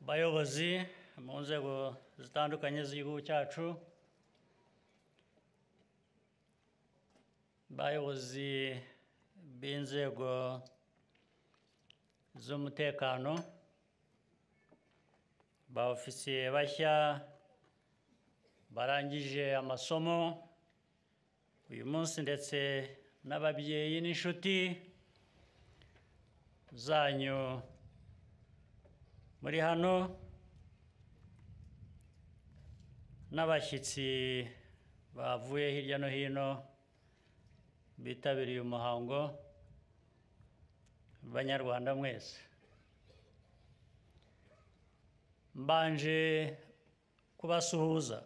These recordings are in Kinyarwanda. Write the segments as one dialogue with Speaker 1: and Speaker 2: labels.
Speaker 1: bayobozi mu nzego zitandukanye z'igihugu cyacu, bayobozi b'inzego z'umutekano, ba ofisiye bashya barangije amasomo uyu munsi, ndetse n'ababyeyi n'inshuti zanyu muri hano, n'abashyitsi bavuye hirya no hino bitabiriye umuhango, banyarwanda mwese, mbanje kubasuhuza.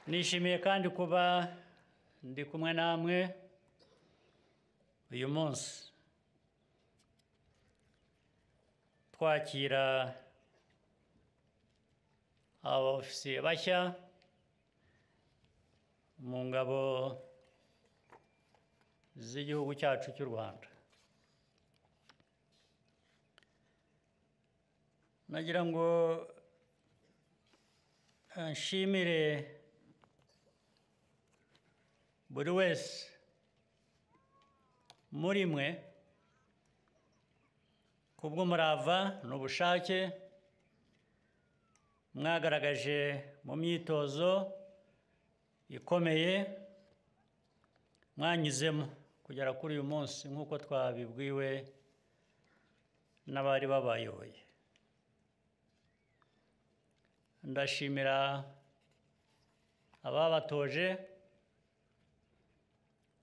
Speaker 1: Nishimiye kandi kuba ndi kumwe namwe uyu munsi, twakira aba ofisiye bashya mu ngabo z'igihugu cyacu cy'u Rwanda. Nagira ngo nshimire buri wese muri mwe kubw'umurava n'ubushake mwagaragaje mu myitozo ikomeye mwanyuzemo kugera kuri uyu munsi, nk'uko twabibwiwe n'abari babayoboye. Ndashimira ababatoje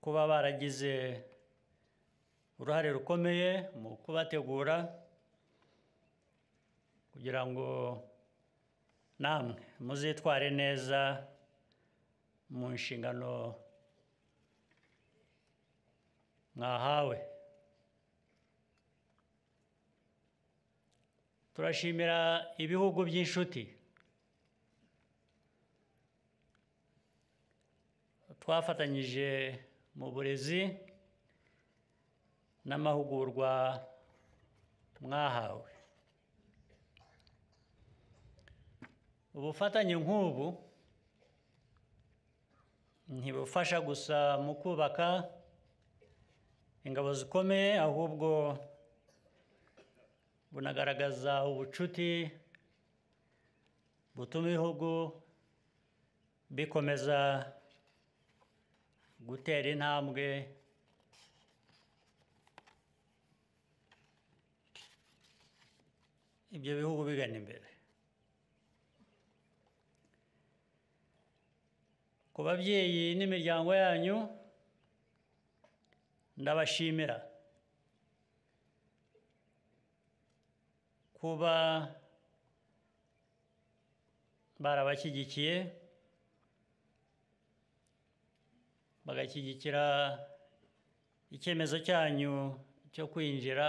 Speaker 1: kuba baragize uruhare rukomeye mu kubategura kugira ngo namwe muzitware neza mu nshingano mwahawe. Turashimira ibihugu by'inshuti twafatanyije mu burezi n'amahugurwa mwahawe. Ubufatanye nk'ubu ntibufasha gusa mu kubaka ingabo zikomeye, ahubwo bunagaragaza ubucuti butuma ibihugu bikomeza gutera intambwe ibyo bihugu bigana imbere. Ku babyeyi n'imiryango yanyu ndabashimira kuba barabashyigikiye, bagashyigikira icyemezo cyanyu cyo kwinjira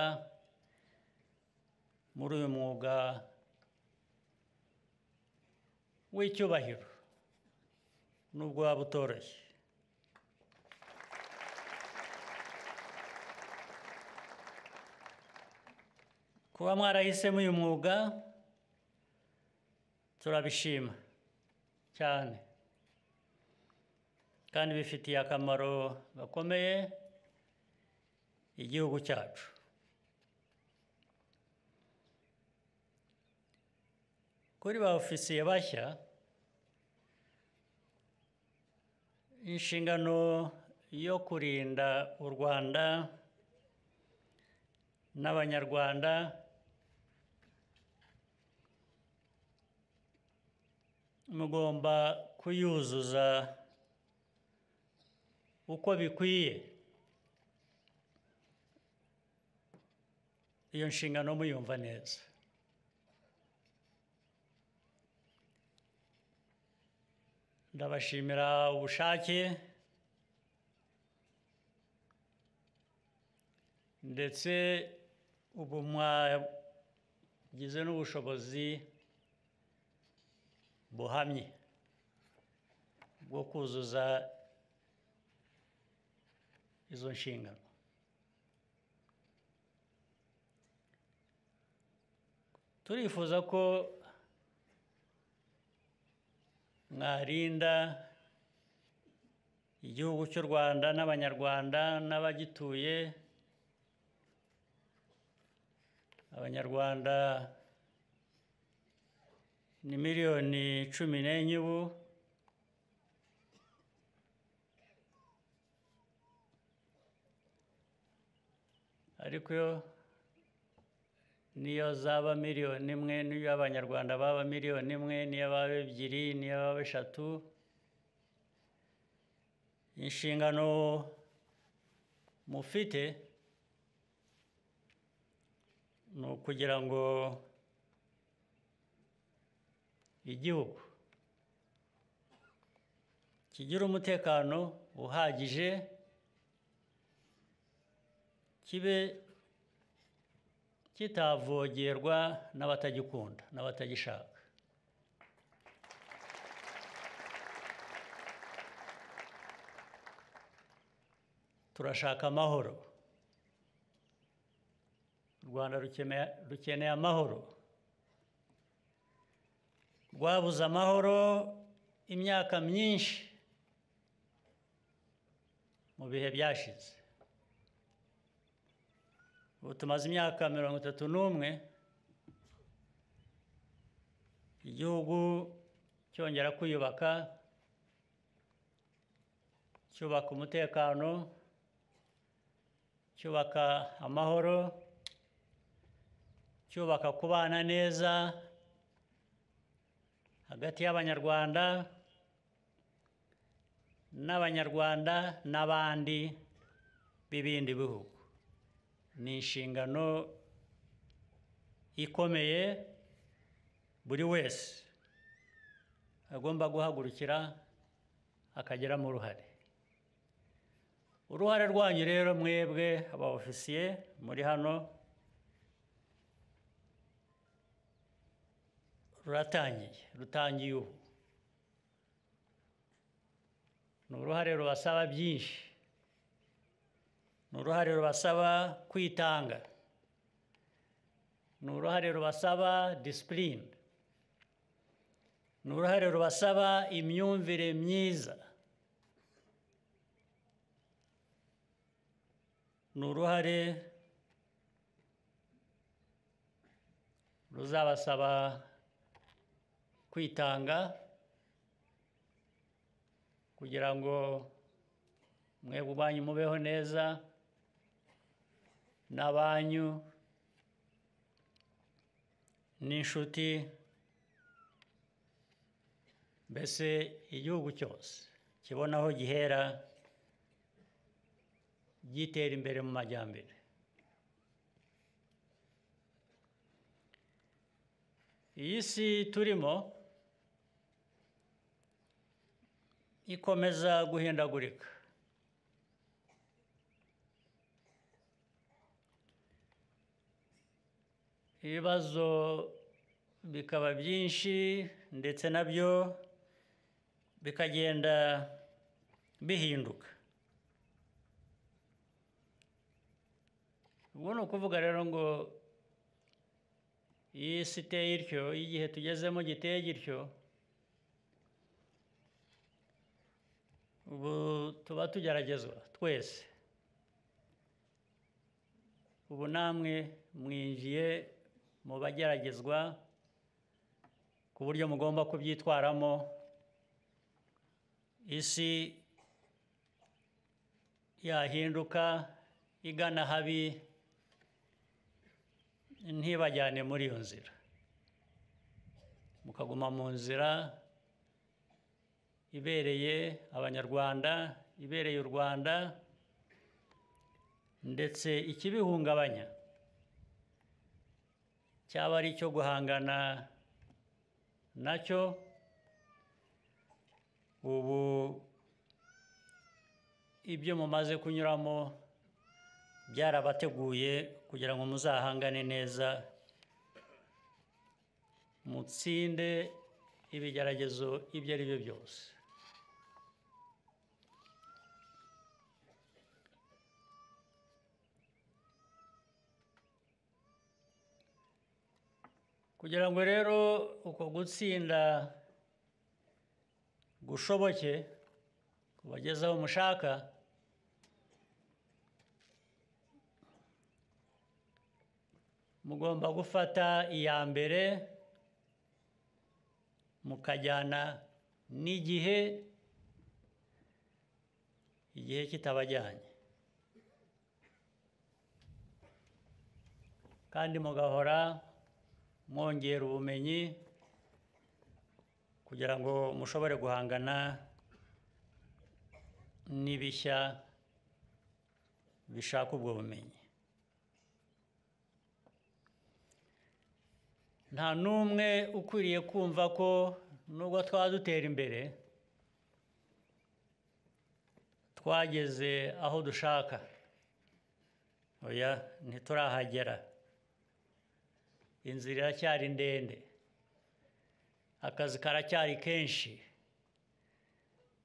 Speaker 1: muri uyu mwuga w'icyubahiro nubwo waba utoroshye. Kuba mwarahisemo uyu mwuga turabishima cyane, kandi bifitiye akamaro gakomeye igihugu cyacu. Kuri ba ofisiye bashya, inshingano yo kurinda u Rwanda n'Abanyarwanda mugomba kuyuzuza uko bikwiye. Iyo nshingano muyumva neza. Ndabashimira ubushake ndetse ubu mwagize n'ubushobozi buhamye bwo kuzuza izo nshingano. turifuza ko mwarinda igihugu cy'u Rwanda n'Abanyarwanda n'abagituye. Abanyarwanda ni miliyoni 14 ubu. Ariko niyo zaba miliyoni imwe, niyo Abanyarwanda baba miliyoni imwe, niyo baba ebyiri, niyo baba eshatu, inshingano mufite ni ukugira ngo igihugu kigire umutekano uhagije, kibe kitavogerwa n'abatagikunda n'abatagishaka. Turashaka amahoro. U Rwanda rukeneye amahoro. Rwabuze amahoro imyaka myinshi mu bihe byashize. Ubu tumaze imyaka 31 igihugu cyongera kwiyubaka, cyubaka umutekano, cyubaka amahoro, cyubaka kubana neza hagati y'Abanyarwanda n'Abanyarwanda n'abandi b'ibindi bihugu. Ni inshingano ikomeye buri wese agomba guhagurukira akagiramo uruhare. Uruhare rwanyu rero mwebwe aba-ofisiye muri hano rutangiye ubu. Ni uruhare rubasaba byinshi. Ni uruhare rubasaba kwitanga. Ni uruhare rubasaba discipline. Ni uruhare rubasaba imyumvire myiza. Ni uruhare ruzabasaba kwitanga kugira ngo mwebwe ubwanyu mubeho neza, n'abanyu n'inshuti, mbese igihugu cyose kibona aho gihera gitera imbere mu majyambere. Iyi si turimo ikomeza guhindagurika. Ibibazo bikaba byinshi ndetse nabyo bikagenda bihinduka. Ubu ni ukuvuga rero ngo iyi si iteye ityo, igihe tugezemo giteye gityo, ubu tuba tugeragezwa twese. Ubu namwe mwinjiye mu bageragezwa ku buryo mugomba kubyitwaramo. Isi yahinduka igana habi, ntibajyane muri iyo nzira. Mukaguma mu nzira ibereye Abanyarwanda, ibereye u Rwanda, ndetse ikibihungabanya cyaba ari icyo guhangana nacyo. Ubu ibyo mumaze kunyuramo byarabateguye kugira ngo muzahangane neza, mutsinde ibigeragezo ibyo ari byo byose. kugira ngo rero uko gutsinda gushoboke kubageza aho mushaka, mugomba gufata iya mbere mukajyana n'igihe, igihe kitabajyanye, kandi mugahora mwongera ubumenyi kugira ngo mushobore guhangana n'ibishya bishaka ubwo bumenyi. Nta n'umwe ukwiriye kumva ko nubwo twaba dutera imbere twageze aho dushaka. Oya, ntiturahagera. Inzira iracyari ndende, akazi karacyari kenshi,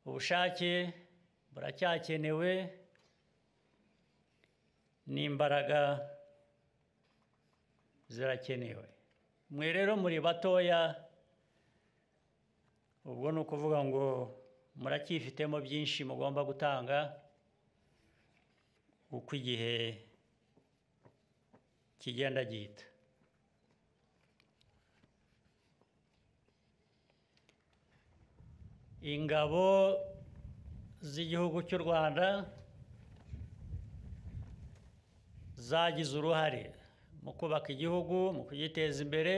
Speaker 1: ubushake buracyakenewe, n'imbaraga zirakenewe. Mwe rero muri batoya, ubwo ni ukuvuga ngo muracyifitemo byinshi mugomba gutanga uko igihe kigenda gihita. Ingabo z'igihugu cy'u Rwanda zagize uruhare mu kubaka igihugu, mu kugiteza imbere,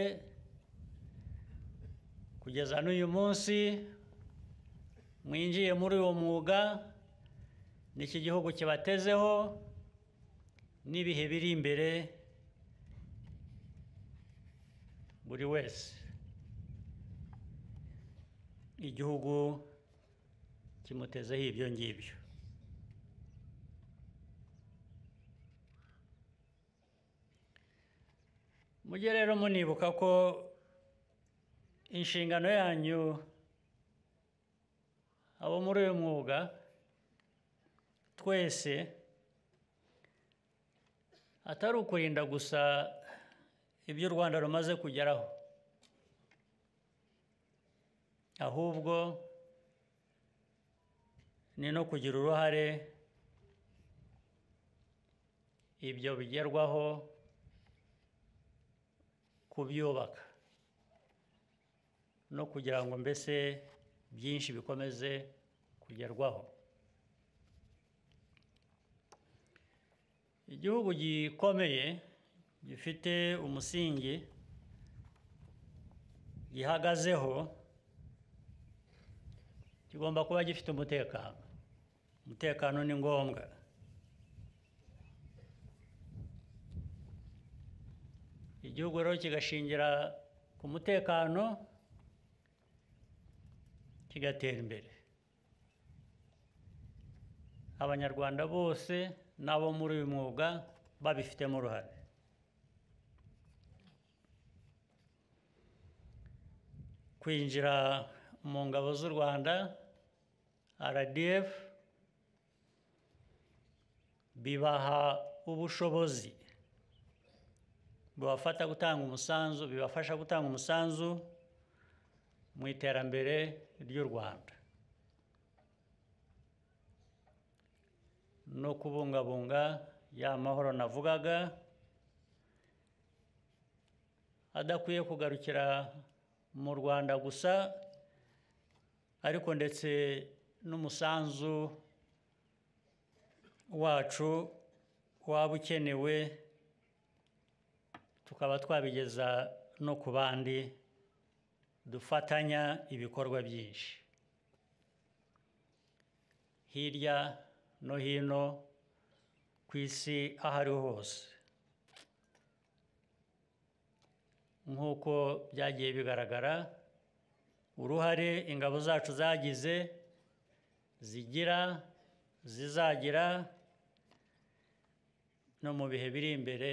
Speaker 1: kugeza n'uyu munsi mwinjiye muri uwo mwuga, n'iki gihugu kibatezeho, n'ibihe biri imbere buri wese. Igihugu kimutezeho ibyo ngibyo. Mujye rero munibuka ko inshingano yanyu abo muri uyu mwuga twese atari ukurinda gusa ibyo u Rwanda rumaze kugeraho, ahubwo ni no kugira uruhare ibyo bigerwaho kubyubaka, no kugira ngo mbese byinshi bikomeze kugerwaho. Igihugu gikomeye gifite umusingi gihagazeho kigomba kuba gifite umutekano. Umutekano ni ngombwa. Igihugu rero kigashingira ku mutekano kigatera imbere. Abanyarwanda bose n'abo muri uyu mwuga babifitemo uruhare. Kwinjira mu ngabo z'u Rwanda RDF bibaha ubushobozi bubafasha gutanga umusanzu mu iterambere ry'u Rwanda no kubungabunga ya mahoro navugaga, adakwiye kugarukira mu Rwanda gusa, ariko ndetse n'umusanzu wacu waba ukenewe tukaba twabigeza no ku bandi dufatanya ibikorwa byinshi hirya no hino ku isi aho ariho hose. Nk'uko byagiye bigaragara, uruhare ingabo zacu zagize, zizagira no mu bihe biri imbere